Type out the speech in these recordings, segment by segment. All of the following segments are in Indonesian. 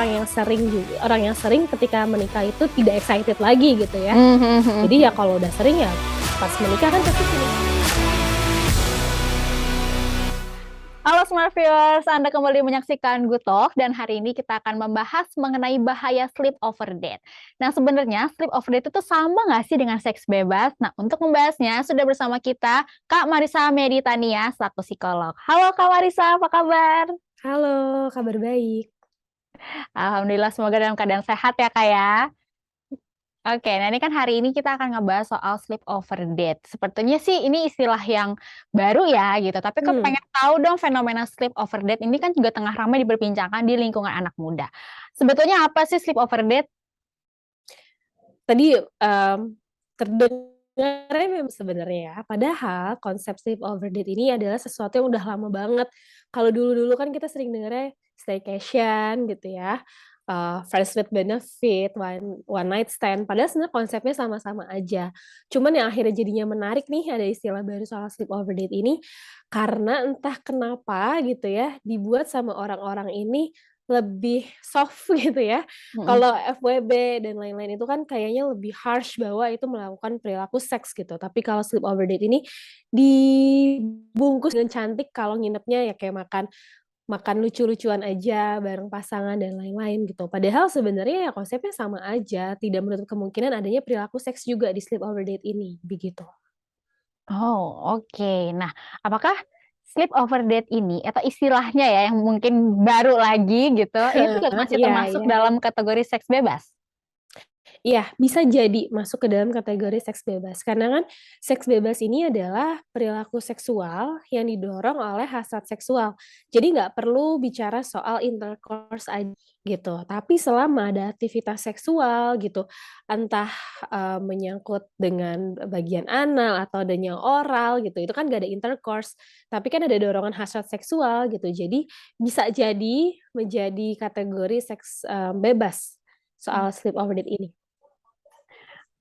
orang yang sering ketika menikah itu tidak excited lagi gitu ya. Jadi ya kalau udah sering ya pas menikah kan pasti sering. Halo Smart Viewers, Anda kembali menyaksikan Good Talk dan hari ini kita akan membahas mengenai bahaya sleep over date. Nah sebenarnya sleep over date itu sama nggak sih dengan seks bebas? Nah untuk membahasnya sudah bersama kita Kak Marissa Meditania selaku psikolog. Halo Kak Marissa, apa kabar? Halo, kabar baik. Alhamdulillah semoga dalam keadaan sehat ya Kak ya. Oke, nah ini kan hari ini kita akan ngebahas soal sleep over date. Sepertinya sih ini istilah yang baru ya gitu, tapi kok Hmm, pengen tahu dong fenomena sleep over date ini kan juga tengah ramai diperbincangkan di lingkungan anak muda. Sebetulnya apa sih sleep over date? Tadi terdengarnya memang sebenarnya ya, padahal konsep sleep over date ini adalah sesuatu yang udah lama banget. Kalau dulu-dulu kan kita sering dengarnya staycation gitu ya, friends with benefit, one night stand, padahal sebenarnya konsepnya sama-sama aja. Cuman yang akhirnya jadinya menarik nih, ada istilah baru soal sleep over date ini, karena entah kenapa gitu ya, dibuat sama orang-orang ini lebih soft gitu ya. Mhm. Kalau FWB dan lain-lain itu kan kayaknya lebih harsh bahwa itu melakukan perilaku seks gitu. Tapi kalau sleep over date ini dibungkus dengan cantik kalau nginepnya ya kayak makan makan lucu-lucuan aja bareng pasangan dan lain-lain gitu. Padahal sebenarnya ya konsepnya sama aja, tidak menutup kemungkinan adanya perilaku seks juga di sleep over date ini, begitu. Oh, oke. Nah, apakah sleep over date ini atau istilahnya ya yang mungkin baru lagi gitu, ini juga masih Iya, termasuk iya. dalam kategori seks bebas? Iya, bisa jadi masuk ke dalam kategori seks bebas. Karena kan seks bebas ini adalah perilaku seksual yang didorong oleh hasrat seksual. Jadi nggak perlu bicara soal intercourse aja gitu. Tapi selama ada aktivitas seksual gitu, entah, menyangkut dengan bagian anal atau adanya oral gitu, itu kan nggak ada intercourse, tapi kan ada dorongan hasrat seksual gitu. Jadi bisa jadi menjadi kategori seks, bebas soal sleep over date ini.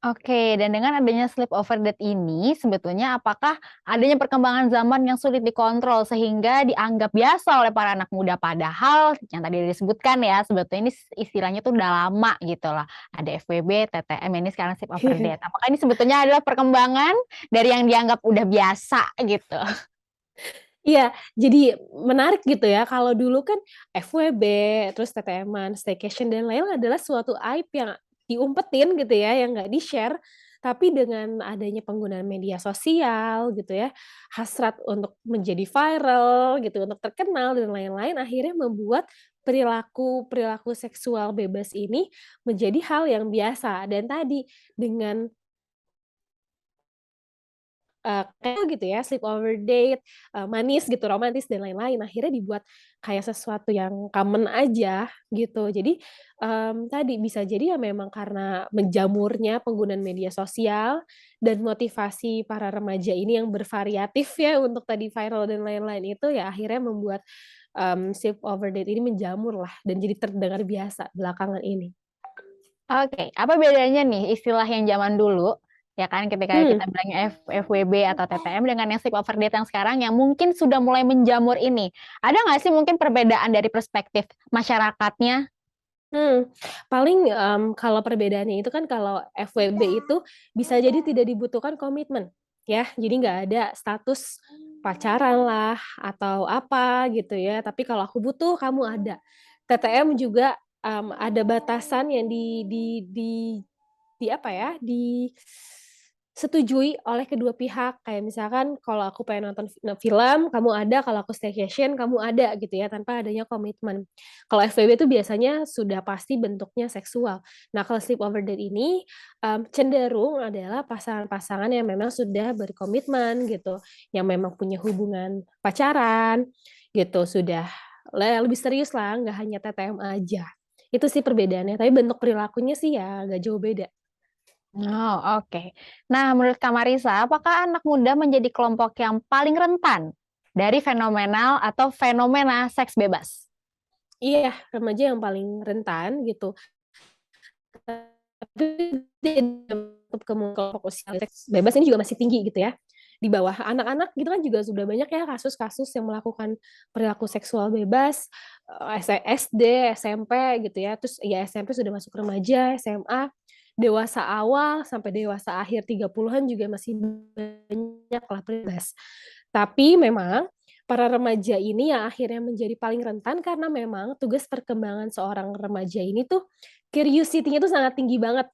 Oke, dan dengan adanya sleep over date ini, sebetulnya apakah adanya perkembangan zaman yang sulit dikontrol sehingga dianggap biasa oleh para anak muda? Padahal yang tadi disebutkan ya, sebetulnya ini istilahnya tuh udah lama gitu loh. Ada FWB, TTM, ini sekarang sleep over date. Apakah ini sebetulnya adalah perkembangan dari yang dianggap udah biasa gitu? Iya, jadi menarik gitu ya, kalau dulu kan FWB, terus TTM-an, staycation dan lain adalah suatu aib yang diumpetin gitu ya, yang nggak di-share. Tapi dengan adanya penggunaan media sosial gitu ya, hasrat untuk menjadi viral gitu, untuk terkenal dan lain-lain, akhirnya membuat perilaku-perilaku seksual bebas ini menjadi hal yang biasa. Dan tadi dengan kayak gitu ya, sleep over date, manis gitu, romantis dan lain-lain, akhirnya dibuat kayak sesuatu yang common aja gitu. Jadi, tadi bisa jadi ya memang karena menjamurnya penggunaan media sosial dan motivasi para remaja ini yang bervariatif ya untuk tadi viral dan lain-lain itu ya akhirnya membuat, sleep over date ini menjamur lah dan jadi terdengar biasa belakangan ini. Oke, apa bedanya nih istilah yang zaman dulu, ya kan ketika Hmm. kita bilangnya FWB atau TTM dengan yang sleep over date yang sekarang yang mungkin sudah mulai menjamur ini. Ada nggak sih mungkin perbedaan dari perspektif masyarakatnya? Paling, kalau perbedaannya itu kan kalau FWB itu bisa jadi tidak dibutuhkan komitmen, ya. Jadi nggak ada status pacaran lah atau apa gitu ya, tapi kalau aku butuh, kamu ada. TTM juga, ada batasan yang di apa ya, disetujui oleh kedua pihak. Kayak misalkan kalau aku pengen nonton film, kamu ada, kalau aku staycation, kamu ada gitu ya, tanpa adanya komitmen. Kalau FWB itu biasanya sudah pasti bentuknya seksual. Nah, kalau sleep over date ini, cenderung adalah pasangan-pasangan yang memang sudah berkomitmen gitu, yang memang punya hubungan pacaran gitu, sudah lebih serius lah, nggak hanya TTM aja. Itu sih perbedaannya, tapi bentuk perilakunya sih ya nggak jauh beda. Oh, oke. Nah, menurut Kak Marissa, apakah anak muda menjadi kelompok yang paling rentan dari fenomenal atau fenomena seks bebas? Iya, remaja yang paling rentan gitu, tapi untuk kelompok usia seks bebas ini juga masih tinggi gitu ya. di bawah anak-anak gitu kan juga sudah banyak ya kasus-kasus yang melakukan perilaku seksual bebas, SD, SMP gitu ya, terus ya SMP sudah masuk remaja, SMA, dewasa awal sampai dewasa akhir 30-an juga masih banyak lah bebas. Tapi memang para remaja ini yang akhirnya menjadi paling rentan karena memang tugas perkembangan seorang remaja ini tuh curiosity-nya tuh sangat tinggi banget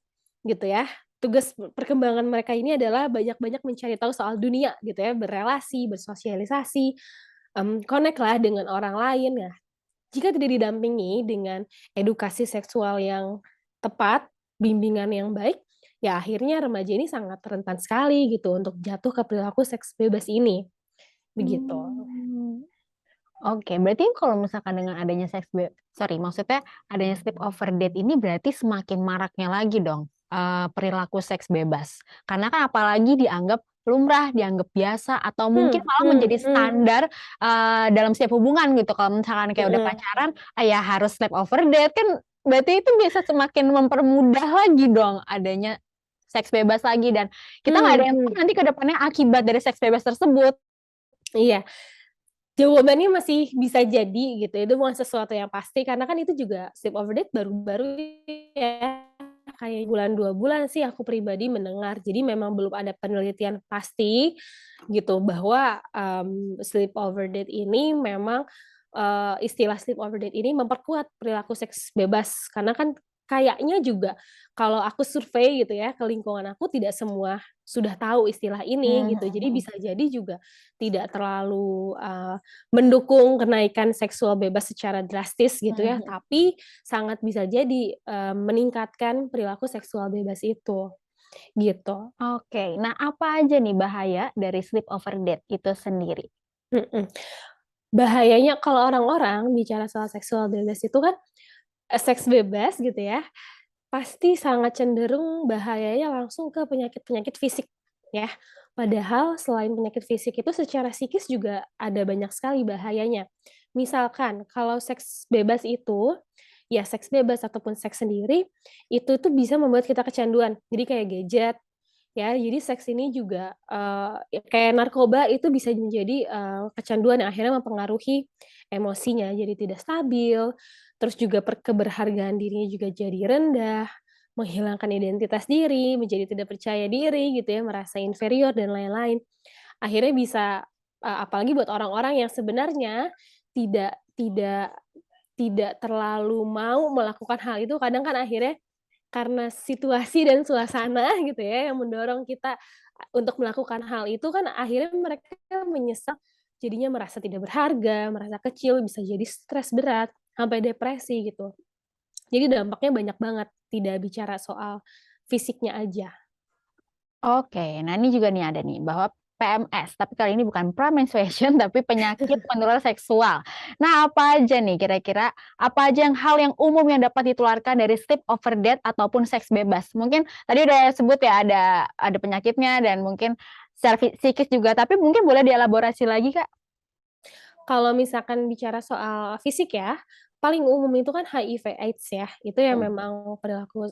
gitu ya. Tugas perkembangan mereka ini adalah banyak-banyak mencari tahu soal dunia gitu ya, berrelasi, bersosialisasi, connect lah dengan orang lain. Nah, jika tidak didampingi dengan edukasi seksual yang tepat, bimbingan yang baik, ya akhirnya remaja ini sangat rentan sekali gitu untuk jatuh ke perilaku seks bebas ini, begitu. Mmm. Oke, berarti kalau misalkan dengan adanya maksudnya adanya sleep over date ini berarti semakin maraknya lagi dong, perilaku seks bebas. Karena kan apalagi dianggap lumrah, dianggap biasa, atau mungkin malah menjadi standar, dalam setiap hubungan gitu. Kalau misalkan kayak udah Mhm. pacaran, ya harus sleep over date, kan berarti itu bisa semakin mempermudah lagi dong adanya seks bebas lagi, dan kita nggak ada yang tahu nanti ke depannya akibat dari seks bebas tersebut. Iya. Jawabannya masih bisa jadi gitu, itu bukan sesuatu yang pasti karena kan itu juga sleep over date baru-baru ya, kayak bulan, 2 bulan sih aku pribadi mendengar. Jadi memang belum ada penelitian pasti gitu bahwa, sleep over date ini memang, istilah sleep over date ini memperkuat perilaku seks bebas. Karena kan kayaknya juga kalau aku survei gitu ya ke lingkungan aku tidak semua sudah tahu istilah ini Mmm, gitu. mhm Jadi mhm. bisa jadi juga tidak terlalu, mendukung kenaikan seksual bebas secara drastis gitu Mhm ya, mhm. tapi sangat bisa jadi, meningkatkan perilaku seksual bebas itu, gitu. Oke, nah apa aja nih bahaya dari sleep over date itu sendiri? Mhm. Bahayanya kalau orang-orang bicara soal seksual bebas itu kan, seks bebas gitu ya, pasti sangat cenderung bahayanya langsung ke penyakit-penyakit fisik, ya. Padahal selain penyakit fisik itu secara psikis juga ada banyak sekali bahayanya. Misalkan kalau seks bebas itu, ya seks bebas ataupun seks sendiri, itu tuh bisa membuat kita kecanduan. Jadi kayak gadget, ya, jadi seks ini juga, ya kayak narkoba itu bisa menjadi, kecanduan yang akhirnya mempengaruhi emosinya jadi tidak stabil, terus juga keberhargaan dirinya juga jadi rendah, menghilangkan identitas diri, menjadi tidak percaya diri gitu ya, merasa inferior dan lain-lain. Akhirnya bisa, apalagi buat orang-orang yang sebenarnya tidak tidak terlalu mau melakukan hal itu, kadang kan akhirnya karena situasi dan suasana gitu ya, yang mendorong kita untuk melakukan hal itu kan akhirnya mereka menyesal, jadinya merasa tidak berharga, merasa kecil, bisa jadi stres berat, sampai depresi gitu. Jadi dampaknya banyak banget, tidak bicara soal fisiknya aja. Oke, nah ini juga nih ada nih bahwa PMS, tapi kali ini bukan pre-menstruation tapi penyakit menular seksual. Nah, apa aja nih kira-kira, apa aja hal yang umum yang dapat ditularkan dari sleep over date ataupun seks bebas? Mungkin tadi udah sebut ya ada penyakitnya dan mungkin secara psikis juga, tapi mungkin boleh dielaborasi lagi, Kak? Kalau misalkan bicara soal fisik ya, paling umum itu kan HIV/AIDS ya, itu yang Mhm. memang perilaku,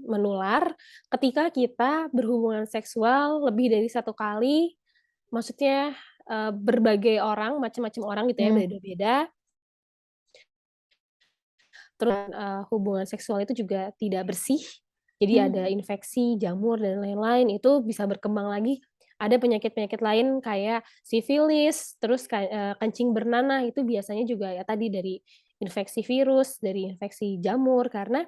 menular ketika kita berhubungan seksual lebih dari satu kali, maksudnya, berbagai orang, macam-macam orang gitu ya, Mmm, beda-beda, terus, hubungan seksual itu juga tidak bersih, jadi ada mmm. infeksi, jamur, dan lain-lain, itu bisa berkembang lagi. Ada penyakit-penyakit lain kayak sifilis, terus kencing bernanah, itu biasanya juga ya tadi dari infeksi virus, dari infeksi jamur, karena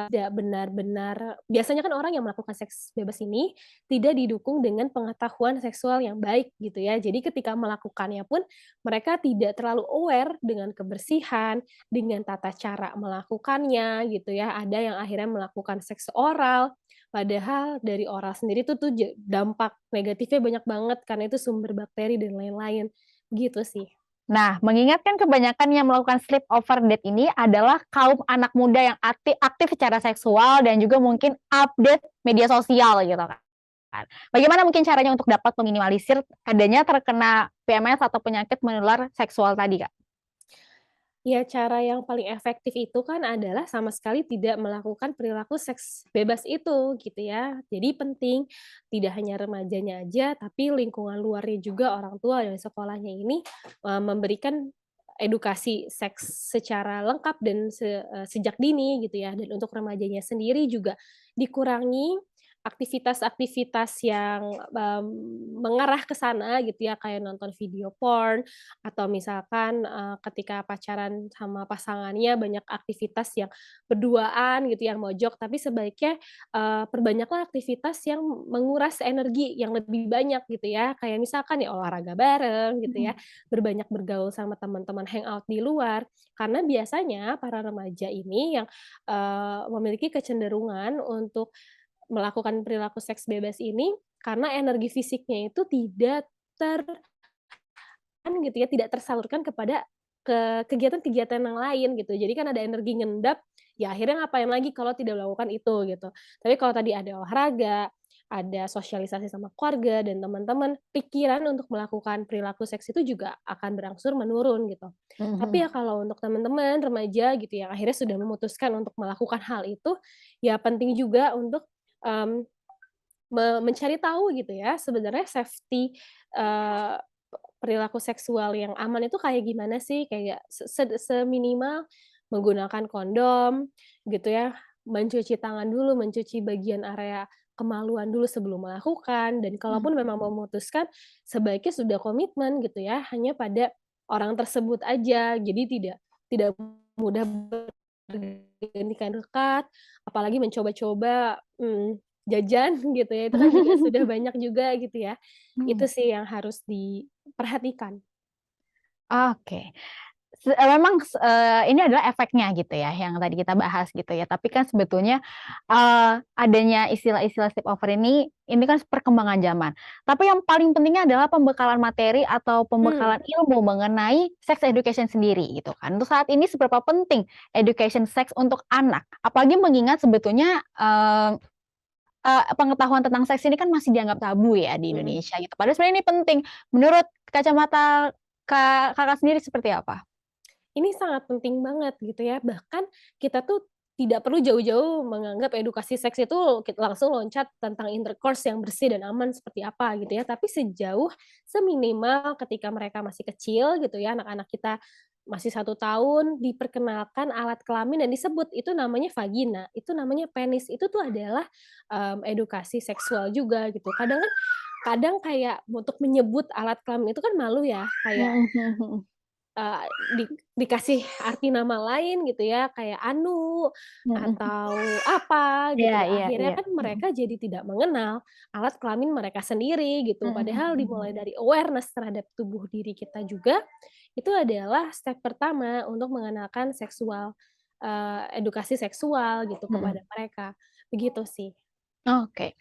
tidak benar-benar biasanya kan orang yang melakukan seks bebas ini tidak didukung dengan pengetahuan seksual yang baik gitu ya. Jadi ketika melakukannya pun mereka tidak terlalu aware dengan kebersihan, dengan tata cara melakukannya gitu ya. Ada yang akhirnya melakukan seks oral, padahal dari oral sendiri tuh dampak negatifnya banyak banget karena itu sumber bakteri dan lain-lain, gitu sih. Nah, mengingatkan kebanyakan yang melakukan sleep over date ini adalah kaum anak muda yang aktif secara seksual dan juga mungkin update media sosial gitu kan. Bagaimana mungkin caranya untuk dapat meminimalisir adanya terkena PMS atau penyakit menular seksual tadi, Kak? Ya, cara yang paling efektif itu kan adalah sama sekali tidak melakukan perilaku seks bebas itu, gitu ya. Jadi penting, tidak hanya remajanya aja, tapi lingkungan luarnya juga, orang tua dan sekolahnya ini, memberikan edukasi seks secara lengkap dan sejak dini gitu ya. Dan untuk remajanya sendiri juga dikurangi aktivitas-aktivitas yang, mengarah ke sana gitu ya, kayak nonton video porn, atau misalkan, ketika pacaran sama pasangannya banyak aktivitas yang berduaan gitu yang mojok, tapi sebaiknya, perbanyaklah aktivitas yang menguras energi yang lebih banyak gitu ya, kayak misalkan ya olahraga bareng gitu ya, Mhm. berbanyak bergaul sama teman-teman, hangout di luar. Karena biasanya para remaja ini yang, memiliki kecenderungan untuk melakukan perilaku seks bebas ini, karena energi fisiknya itu tidak ter kan gitu ya, tidak tersalurkan kepada kegiatan-kegiatan yang lain gitu. Jadi kan ada energi ngendap, ya akhirnya ngapain lagi kalau tidak melakukan itu gitu. Tapi kalau tadi ada olahraga, ada sosialisasi sama keluarga dan teman-teman, pikiran untuk melakukan perilaku seks itu juga akan berangsur menurun gitu. Tapi Mhm. ya kalau untuk teman-teman remaja gitu yang akhirnya sudah memutuskan untuk melakukan hal itu, ya penting juga untuk, mmm, mencari tahu gitu ya sebenarnya safety, eee perilaku seksual yang aman itu kayak gimana sih? Kayak seminimal menggunakan kondom gitu ya, mencuci tangan dulu, mencuci bagian area kemaluan dulu sebelum melakukan, dan Mhm. kalaupun memang memutuskan, sebaiknya sudah komitmen gitu ya, hanya pada orang tersebut aja. Jadi tidak mudah bergantikan dekat, apalagi mencoba-coba, jajan gitu ya, itu kan juga sudah banyak juga gitu ya. Itu Mhm. sih yang harus diperhatikan. Oke. Memang ini adalah efeknya gitu ya, yang tadi kita bahas gitu ya. Tapi kan sebetulnya, adanya istilah-istilah sleepover ini kan perkembangan zaman. Tapi yang paling pentingnya adalah pembekalan materi atau Mmm, pembekalan ilmu mengenai sex education sendiri gitu kan. Untuk saat ini seberapa penting education seks untuk anak? Apalagi mengingat sebetulnya, pengetahuan tentang seks ini kan masih dianggap tabu ya di mhm. Indonesia gitu. Padahal sebenarnya ini penting. Menurut kacamata Kakak sendiri seperti apa? Ini sangat penting banget gitu ya, bahkan kita tuh tidak perlu jauh-jauh menganggap edukasi seks itu langsung loncat tentang intercourse yang bersih dan aman seperti apa gitu ya, tapi seminimal ketika mereka masih kecil gitu ya, anak-anak kita masih 1 tahun, diperkenalkan alat kelamin dan disebut itu namanya vagina, itu namanya penis, itu tuh adalah, edukasi seksual juga gitu. Kadang kayak untuk menyebut alat kelamin itu kan malu ya, kayak Mhm mhm mhm. Eee, di dikasih arti nama lain gitu ya, kayak anu, Mhm. atau apa gitu Iya ya, iya akhirnya iya. kan Mhm. mereka jadi tidak mengenal alat kelamin mereka sendiri gitu. Mhm Padahal mhm mhm. dimulai dari awareness terhadap tubuh diri kita juga, itu adalah step pertama untuk mengenalkan edukasi seksual gitu Mhm. kepada mereka, begitu sih. Oke.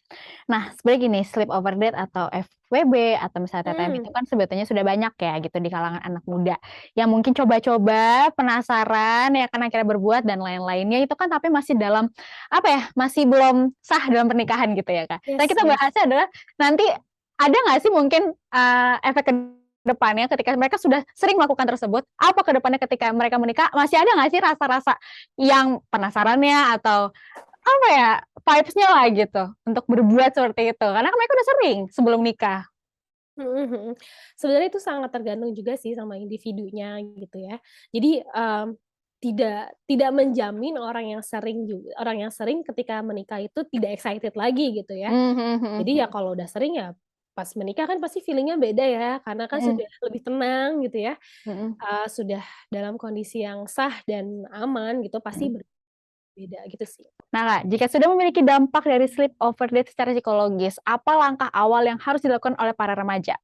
Nah, sebenarnya gini, sleep over date atau FWB atau misalnya TTM Mhm, itu kan sebetulnya sudah banyak ya gitu di kalangan anak muda, yang mungkin coba-coba, penasaran, ya kan akhirnya berbuat dan lain-lainnya itu kan tapi masih dalam, apa ya, masih belum sah dalam pernikahan gitu ya, Kak. Nah, yes kita yes. bahasnya adalah nanti ada nggak sih mungkin, efek ke depannya ketika mereka sudah sering melakukan tersebut, apa ke depannya ketika mereka menikah, masih ada nggak sih rasa-rasa yang penasarannya atau apa ya, vibes-nya lah gitu, untuk berbuat seperti itu, karena kan mereka udah sering sebelum nikah. Mhm mhm. Sebenarnya itu sangat tergantung juga sih sama individunya gitu ya. Jadi, tidak menjamin orang yang sering ketika menikah itu tidak excited lagi gitu ya. Mmm, mhm mhm Jadi ya mhm. kalau udah sering ya pas menikah kan pasti feeling-nya beda ya, karena kan Mhm sudah lebih tenang gitu ya, mhm sudah dalam kondisi yang sah dan aman gitu, pasti mhm. berbeda gitu sih. Nah, Kak, jika sudah memiliki dampak dari sleep over date secara psikologis, apa langkah awal yang harus dilakukan oleh para remaja?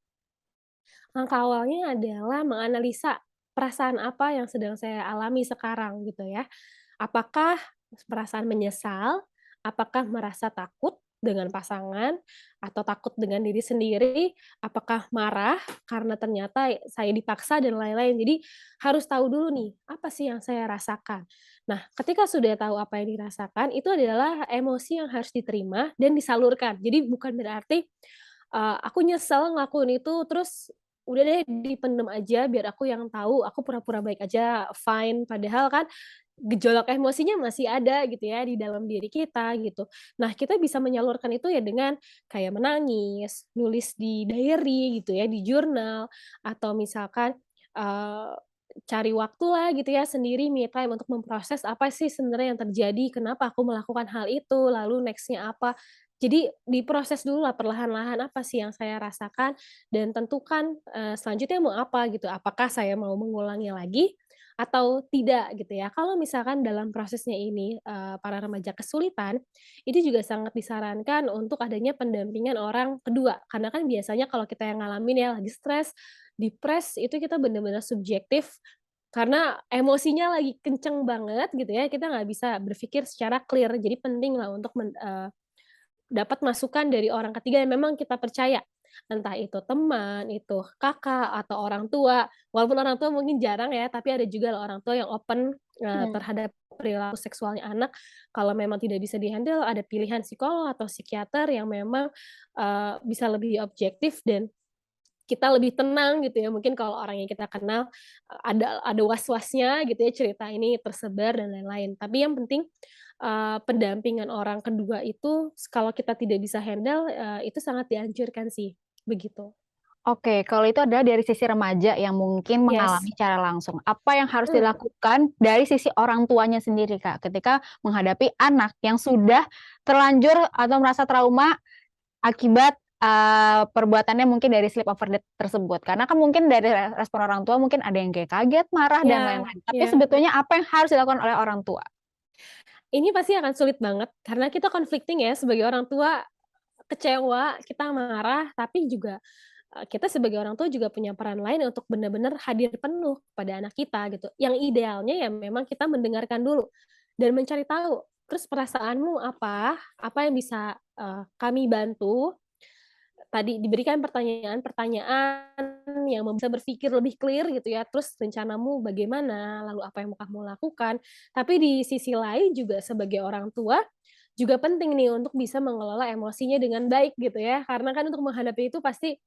Langkah awalnya adalah menganalisa perasaan apa yang sedang saya alami sekarang gitu ya. Apakah perasaan menyesal? Apakah merasa takut dengan pasangan? Atau takut dengan diri sendiri? Apakah marah karena ternyata saya dipaksa dan lain-lain? Jadi harus tahu dulu nih, apa sih yang saya rasakan? Nah, ketika sudah tahu apa yang dirasakan, itu adalah emosi yang harus diterima dan disalurkan. Jadi bukan berarti, aku nyesel ngelakuin itu, terus udah deh dipendem aja biar aku yang tahu, aku pura-pura baik aja, fine, padahal kan gejolak emosinya masih ada gitu ya di dalam diri kita gitu. Nah, kita bisa menyalurkan itu ya dengan kayak menangis, nulis di diary gitu ya, di jurnal, atau misalkan, eee, cari waktulah gitu ya sendiri me time untuk memproses apa sih sebenarnya yang terjadi, kenapa aku melakukan hal itu, lalu next-nya apa. Jadi diproses dululah perlahan-lahan apa sih yang saya rasakan dan tentukan, selanjutnya mau apa gitu. Apakah saya mau mengulangi lagi atau tidak gitu ya. Kalau misalkan dalam prosesnya ini, para remaja kesulitan, itu juga sangat disarankan untuk adanya pendampingan orang kedua. Karena kan biasanya kalau kita yang ngalamin ya lagi stres, depres, itu kita benar-benar subjektif karena emosinya lagi kenceng banget gitu ya, kita nggak bisa berpikir secara clear. Jadi penting lah untuk dapat masukan dari orang ketiga yang memang kita percaya, entah itu teman, itu kakak, atau orang tua. Walaupun orang tua mungkin jarang ya, tapi ada juga loh orang tua yang open, Mhm. terhadap perilaku seksualnya anak. Kalau memang tidak bisa di-handle, ada pilihan psikolog atau psikiater yang memang, bisa lebih objektif dan kita lebih tenang gitu ya, mungkin kalau orang yang kita kenal, ada was-wasnya gitu ya, cerita ini tersebar dan lain-lain. Tapi yang penting, pendampingan orang kedua itu kalau kita tidak bisa handle, itu sangat dianjurkan sih, begitu. Oke, kalau itu adalah dari sisi remaja yang mungkin Yes, mengalami secara langsung. Apa yang harus mhm, dilakukan dari sisi orang tuanya sendiri, Kak, ketika menghadapi anak yang sudah terlanjur atau merasa trauma akibat, perbuatannya mungkin dari sleep over date tersebut? Karena kan mungkin dari respon orang tua mungkin ada yang kayak kaget, marah, dan iya lain-lain. Tapi iya. sebetulnya apa yang harus dilakukan oleh orang tua? Ini pasti akan sulit banget karena kita conflicting ya sebagai orang tua, kecewa, kita marah, tapi juga, kita sebagai orang tua juga punya peran lain untuk benar-benar hadir penuh pada anak kita gitu. Yang idealnya ya memang kita mendengarkan dulu dan mencari tahu, terus perasaanmu apa? Apa yang bisa, kami bantu? Tadi diberikan pertanyaan-pertanyaan yang bisa berpikir lebih clear gitu ya, terus rencanamu bagaimana, lalu apa yang mau kamu lakukan. Tapi di sisi lain juga sebagai orang tua, juga penting nih untuk bisa mengelola emosinya dengan baik gitu ya, karena kan untuk menghadapi itu pasti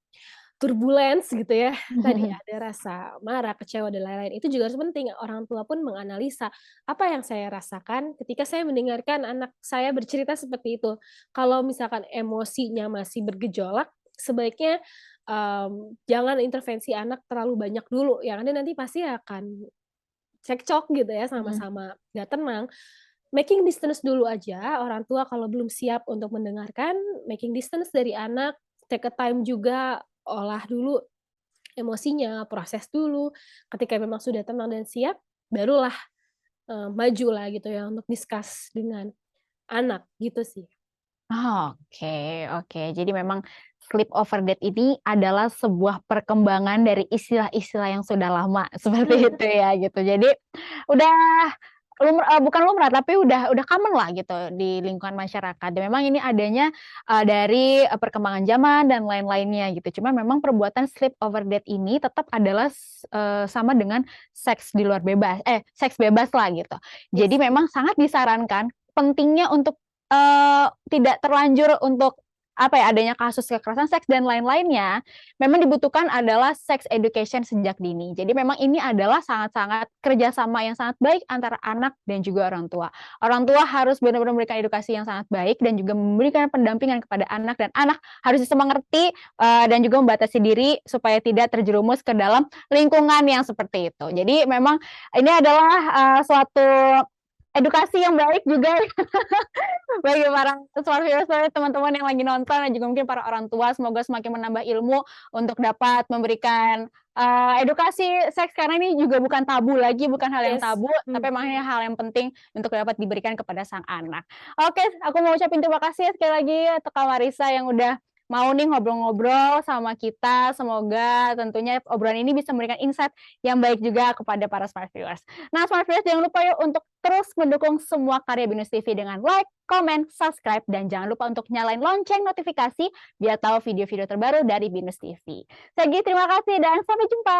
turbulence gitu ya, tadi ada rasa marah, kecewa, dan lain-lain. Itu juga harus penting, orang tua pun menganalisa, apa yang saya rasakan ketika saya mendengarkan anak saya bercerita seperti itu. Kalau misalkan emosinya masih bergejolak, sebaiknya, jangan intervensi anak terlalu banyak dulu, yang ada nanti pasti akan cekcok gitu ya, Mhm. sama-sama nggak tenang. Making distance dulu aja, orang tua kalau belum siap untuk mendengarkan, making distance dari anak, take a time juga, olah dulu emosinya, proses dulu, ketika memang sudah tenang dan siap, barulah, majulah gitu ya untuk discuss dengan anak, gitu sih. Oke oke. Jadi memang sleep over date ini adalah sebuah perkembangan dari istilah-istilah yang sudah lama, seperti Mhm, itu ya, gitu. Jadi udah bukan lumrah, tapi udah common lah gitu di lingkungan masyarakat. Dan memang ini adanya, dari, perkembangan zaman dan lain-lainnya gitu. Cuma memang perbuatan sleep over date ini tetap adalah sama dengan seks di luar bebas seks bebas lah gitu. Jadi yes, memang sangat disarankan pentingnya untuk tidak terlanjur untuk, apa ya, adanya kasus kekerasan seks dan lain-lainnya, memang dibutuhkan adalah sex education sejak dini. Jadi memang ini adalah sangat-sangat kerjasama yang sangat baik antara anak dan juga orang tua. Orang tua harus benar-benar memberikan edukasi yang sangat baik dan juga memberikan pendampingan kepada anak, dan anak harus bisa mengerti, dan juga membatasi diri supaya tidak terjerumus ke dalam lingkungan yang seperti itu. Jadi memang ini adalah, suatu edukasi yang baik juga bagi para smart viewers dan teman-teman yang lagi nonton dan juga mungkin para orang tua, semoga semakin menambah ilmu untuk dapat memberikan, edukasi seks karena ini juga bukan tabu lagi, bukan hal yang yes, tabu, tapi emang ini hal yang penting untuk dapat diberikan kepada sang anak. Oke, aku mau ucapin terima kasih sekali lagi untuk Kak Marissa yang udah mau nih ngobrol-ngobrol sama kita, semoga tentunya obrolan ini bisa memberikan insight yang baik juga kepada para smart viewers. Nah, smart viewers jangan lupa ya untuk terus mendukung semua karya Binus TV dengan like, komen, subscribe, dan jangan lupa untuk nyalain lonceng notifikasi biar tahu video-video terbaru dari Binus TV. Terima kasih dan sampai jumpa.